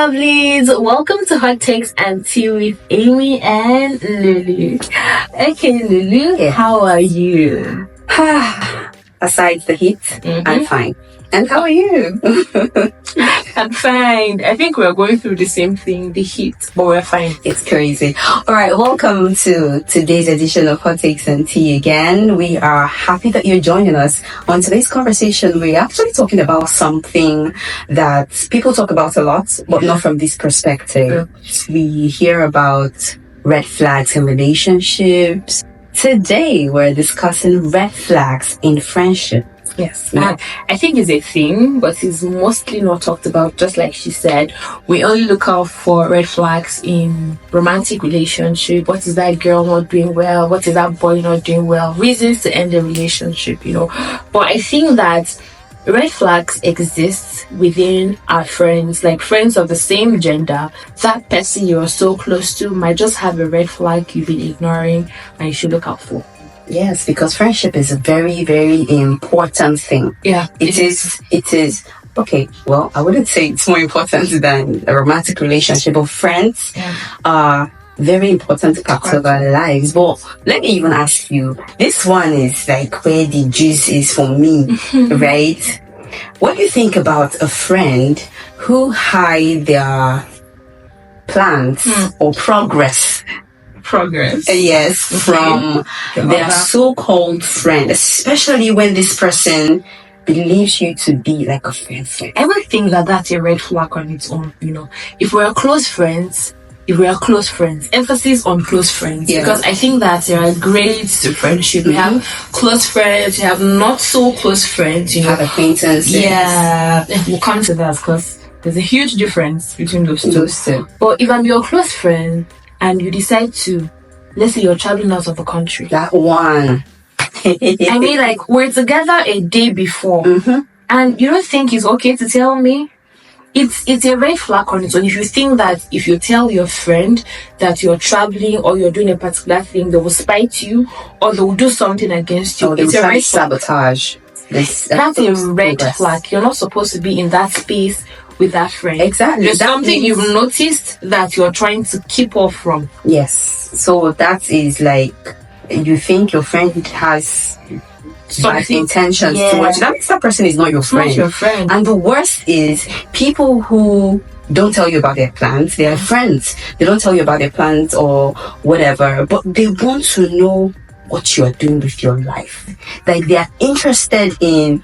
lovelies, welcome to Hot Takes and Tea with Amy and Lulu. Okay, Lulu, how are you? Aside the heat, I'm fine. And how are you? I'm fine. I think we're going through the same thing, the heat, but we're fine. It's crazy. All right, welcome to today's edition of Hot Takes and Tea again. We are happy that you're joining us. On today's conversation, we're actually talking about something that people talk about a lot, but not from this perspective. We hear about red flags in relationships. Today, we're discussing red flags in friendship. Yes, I think it's a thing, but it's mostly not talked about. Just like she said, we only look out for red flags in romantic relationship. What is that girl not doing well? What is that boy not doing well? Reasons to end the relationship, But I think that red flags exist within our friends, like friends of the same gender. That person you're so close to might just have a red flag you've been ignoring and you should look out for. Yes, because friendship is a very, very important thing. Yeah. It is. Okay, well, I wouldn't say it's more important than a romantic relationship, but friends are very important parts of our lives. But let me even ask you, this one is like where the juice is for me, right? What do you think about a friend who hide their plans or progress? Yes, from their so-called friend, especially when this person believes you to be like a friend. Everything like that's a red flag on its own, If we are close friends, emphasis on close friends. Yeah. Because I think that there are grades to friendship. We have close friends, we have not so close friends, You have acquaintances. Yeah, we'll come to that because there's a huge difference between those two. But if I'm your close friend, and you decide to, let's say you're traveling out of the country. That one. I mean, like, we're together a day before. And you don't think it's okay to tell me? It's a red flag on its own. If you think that if you tell your friend that you're traveling or you're doing a particular thing, they will spite you or they will do something against you. Or It's a red sabotage. That's a red flag. You're not supposed to be in that space with that friend. Exactly. There's something you've noticed that you're trying to keep off from. Yes. So that is like, you think your friend has bad intentions towards you. That means that person is not your friend. Not your friend. And the worst is people who don't tell you about their plans. They are friends. They don't tell you about their plans or whatever, but they want to know what you're doing with your life. Like, they are interested in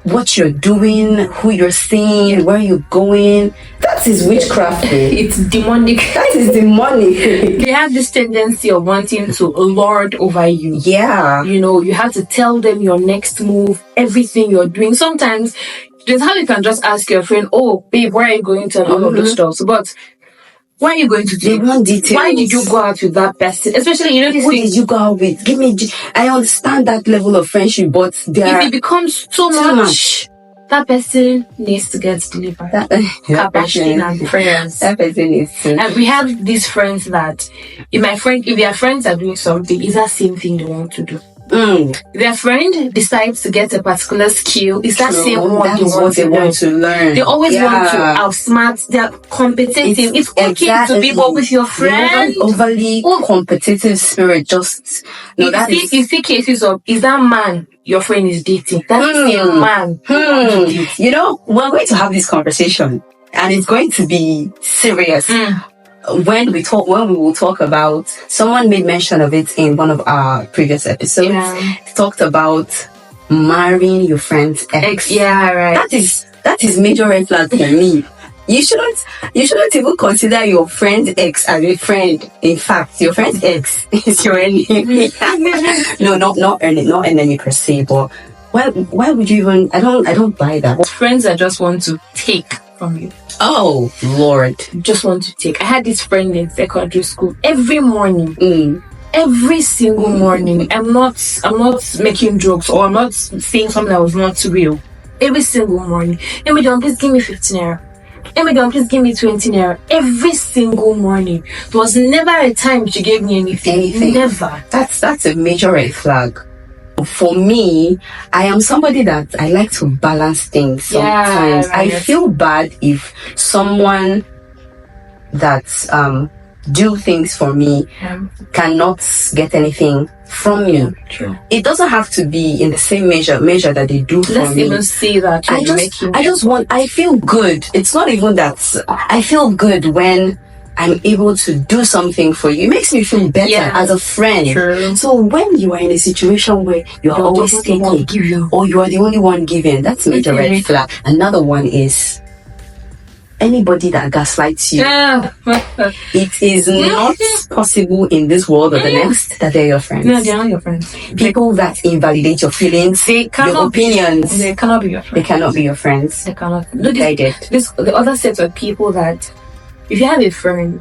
what you're doing, who you're seeing, where you're going. That is witchcraft. It's demonic. That is demonic. They have this tendency of wanting to lord over you. Yeah. You have to tell them your next move, everything you're doing. Sometimes, there's how you can just ask your friend, oh, babe, where are you going to? And all of those stuff. But why are you going to do? They want details. Why did you go out with that person? Especially, this Who thing. did you go out with? I understand that level of friendship, but If it becomes too much, that person needs to get delivered. Capacity and prayers. That person needs to. And we have these friends that, if their friends are doing something, it's that same thing they want to do. Their friend decides to get a particular skill. It's that same one they want to learn. They always want to outsmart. They're competitive. It's okay to be with your friend. Overly competitive spirit. Just you see cases of, is that man your friend is dating? That's the same man. We're going to have this conversation, and it's going to be serious. When we will talk about, someone made mention of it in one of our previous episodes. It talked about marrying your friend's ex. Yeah, right. That is major red flag for me. You shouldn't even consider your friend's ex as a friend. In fact, your friend's ex is your enemy. No, not enemy per se, but why would you even? I don't buy that. Friends that just want to take from you. Oh Lord. Just want to take. I had this friend in secondary school. Every morning, every single morning, I'm not making jokes, or I'm not saying something that was not real. Every single morning, Emidion, please give me 15 naira. Emidion, please give me 20 naira. Every single morning. There was never a time she gave me anything. Never. That's a major red flag. For me, I am somebody that I like to balance things sometimes. Right. I feel bad if someone that do things for me cannot get anything from me. True. It doesn't have to be in the same measure that they do for Let's me. even see that I feel good. It's not even that. I feel good when I'm able to do something for you. It makes me feel better as a friend. True. So when you are in a situation where you're always taking or you are the only one giving, that's major red flag. Another one is anybody that gaslights you. It is not possible in this world or the next that they're your friends. No, they're not your friends. People that invalidate your feelings, your opinions, they cannot be your friends. They cannot be your friends. They cannot. No, the other set of people that, if you have a friend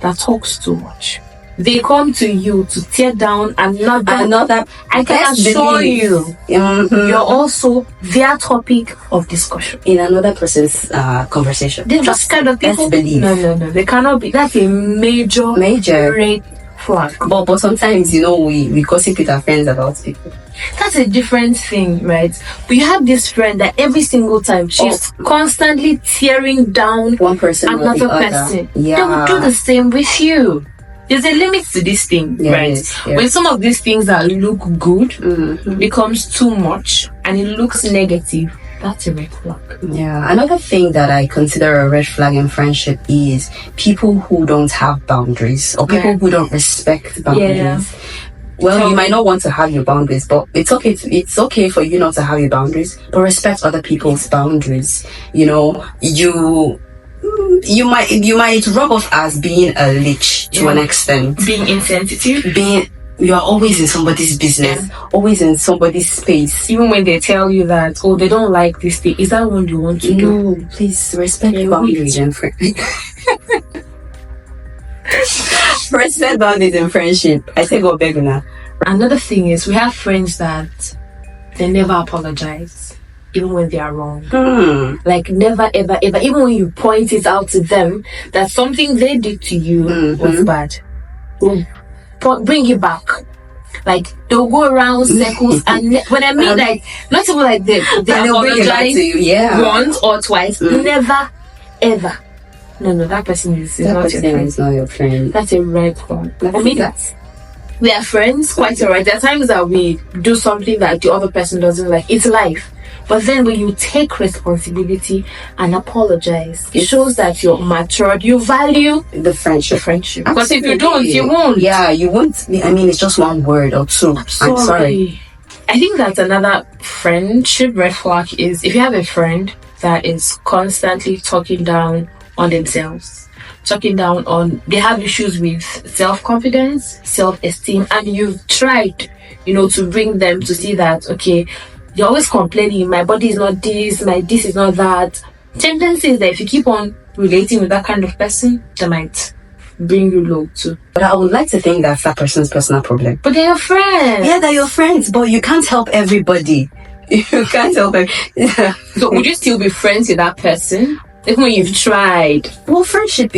that talks too much, they come to you to tear down another. I can assure you, you're also their topic of discussion in another person's conversation. They're just kind of people. No. They cannot be. That's a major red flag. But sometimes, we gossip with our friends about people. That's a different thing, right? But you have this friend that every single time she's constantly tearing down one person, another person. Yeah. They will do the same with you. There's a limit to this thing, right? Yes. When some of these things that look good becomes too much and it looks negative, that's a red flag. Yeah. Another thing that I consider a red flag in friendship is people who don't have boundaries or people who don't respect boundaries. Yeah. Well, you might not want to have your boundaries, but it's okay for you not to have your boundaries, but respect other people's boundaries. You might rub off as being a leech to an extent. Being insensitive. You're always in somebody's business, always in somebody's space. Even when they tell you that, they don't like this thing, is that what you want to do? No, please respect boundaries and friendship. Respect boundaries in friendship. I say go beg now. Another thing is we have friends that they never apologize. Even when they are wrong. Like never ever even when you point it out to them that something they did to you was bad, bring it back. Like they'll go around circles and when I mean like not even like they apologize to you, once or twice, never ever. No, that person is not your friend. Is not your friend. That's a red flag. I mean we are friends, quite alright. There are times that we do something that the other person doesn't like. It's life. But then when you take responsibility and apologize, it shows that you're matured, you value the friendship. Because if you don't, you won't. Yeah, you won't. I mean, it's just one word or two. I'm sorry. I think that's another friendship red flag is if you have a friend that is constantly talking down on themselves, they have issues with self-confidence, self-esteem, and you've tried, to bring them to see that, okay, you're always complaining, my body is not this, my this is not that. Tendency is that if you keep on relating with that kind of person, they might bring you low too. But I would like to think that's that person's personal problem. But they're your friends. Yeah, they're your friends, but you can't help everybody. You can't help it. So would you still be friends with that person? Even when you've tried? Well, friendship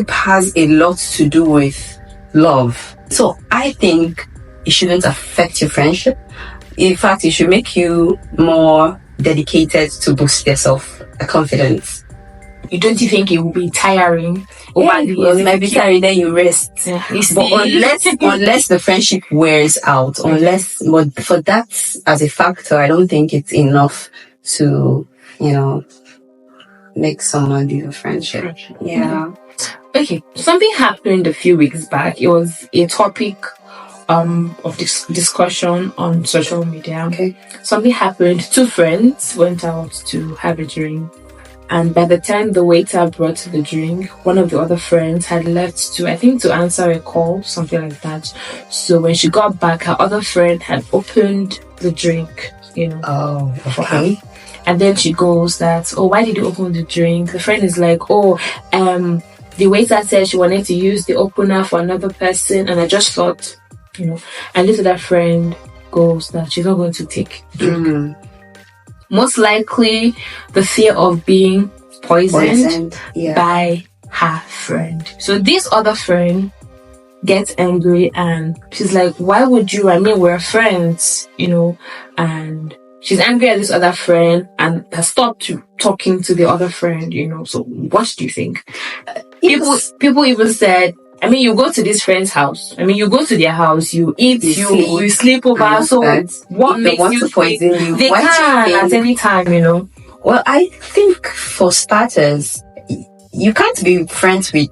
has a lot to do with love. So I think it shouldn't affect your friendship. In fact, it should make you more dedicated to boost your self-confidence. Don't you think it will be tiring? It might be tiring, then you rest. Yeah, but unless the friendship wears out, but for that as a factor, I don't think it's enough to, make someone leave a friendship. Yeah. Okay, something happened a few weeks back. It was a topic of discussion on social media. Okay. Something happened. Two friends went out to have a drink, and by the time the waiter brought the drink, one of the other friends had left to answer a call, something like that. So when she got back, her other friend had opened the drink, Oh, okay. For her. And then she goes that, why did you open the drink? The friend is like, the waiter said she wanted to use the opener for another person, and I just thought, and this other friend goes that she's not going to take drink. Most likely the fear of being poisoned. By her friend. So this other friend gets angry and she's like, why would you? I mean, we're friends, and she's angry at this other friend and has stopped talking to the other friend, So what do you think? People even said, I mean, you go to this friend's house. I mean, you go to their house, you eat, you sleep over. So what if makes they want you to poison you? They can at any time, you know. Well, I think for starters, you can't be friends with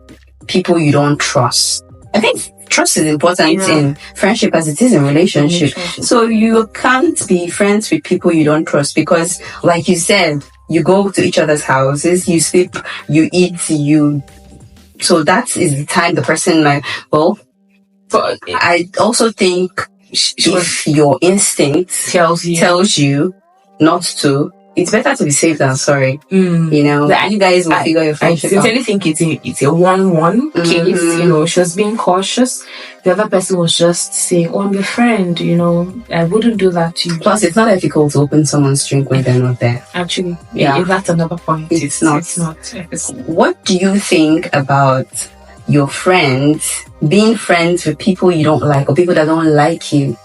people you don't trust. I think trust is important in friendship as it is in relationship. So you can't be friends with people you don't trust because, like you said, you go to each other's houses, you sleep, you eat, so that is the time the person but I also think if your instinct tells you not to, it's better to be safe than sorry. You know, you guys will figure your friendship out. I sincerely think it's a 1-1 case. You know, she was being cautious. The other person was just saying, "Oh, I'm your friend." You know, I wouldn't do that to you. Plus, it's not ethical to open someone's drink when they're not there. Actually, yeah, that's another point. It's not ethical. What do you think about your friends being friends with people you don't like or people that don't like you?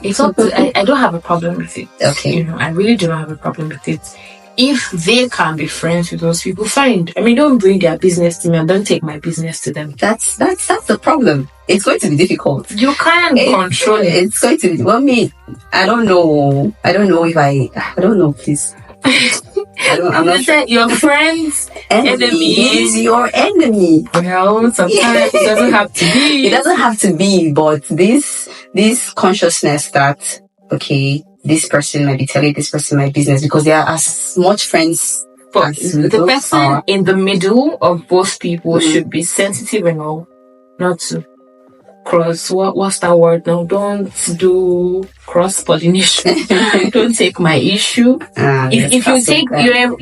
It's not. I don't have a problem with it. Okay. You know, I really do not have a problem with it. If they can be friends with those people, fine. I mean, don't bring their business to me and don't take my business to them. That's the problem. It's going to be difficult. You can't control it. It's going to be. Well, I don't know. I don't know, please. I'm not sure. Your friend's enemy is your enemy. Well, sometimes it doesn't have to be. It doesn't have to be, but this consciousness that, okay, this person might be telling this person my business because they are as much friends. But the person in the middle of both people should be sensitive enough not to cross. What's that word now? Don't do cross-pollination. Don't take my issue. If you take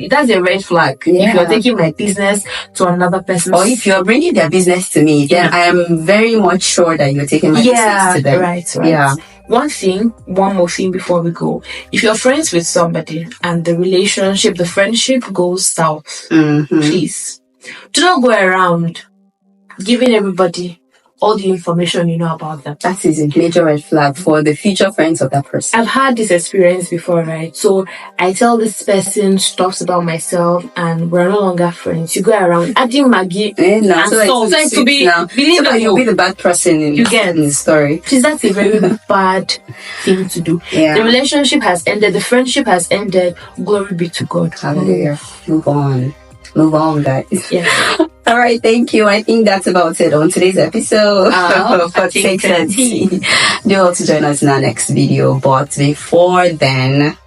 that's a red flag. Yeah. If you're taking my business to another person, or if you're bringing their business to me, then I am very much sure that you're taking my business to them. Right. Yeah. One more thing before we go. If you're friends with somebody and the friendship goes south, please do not go around giving everybody all the information you know about them. That is a major red flag for the future friends of that person. I've had this experience before, right? So I tell this person stuff about myself and we're no longer friends. You go around adding Maggie and salt. You'll be the bad person in the story. Please, that's a very bad thing to do. Yeah. The relationship has ended. The friendship has ended. Glory be to God. Hallelujah. Move on, guys. Yeah. All right, thank you. I think that's about it on today's episode for Take 30. Do also join us in our next video. But before then,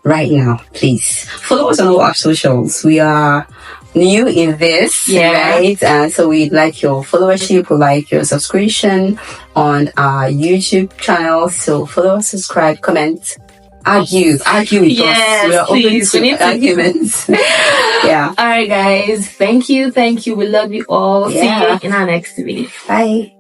right now, please follow us on all our socials. We are new in this, right? And so we'd like your followership, we'd like your subscription on our YouTube channel. So follow, subscribe, comment. Argue with us. We are open to arguments. Yeah. All right, guys. Thank you. We love you all. See you in our next video. Bye.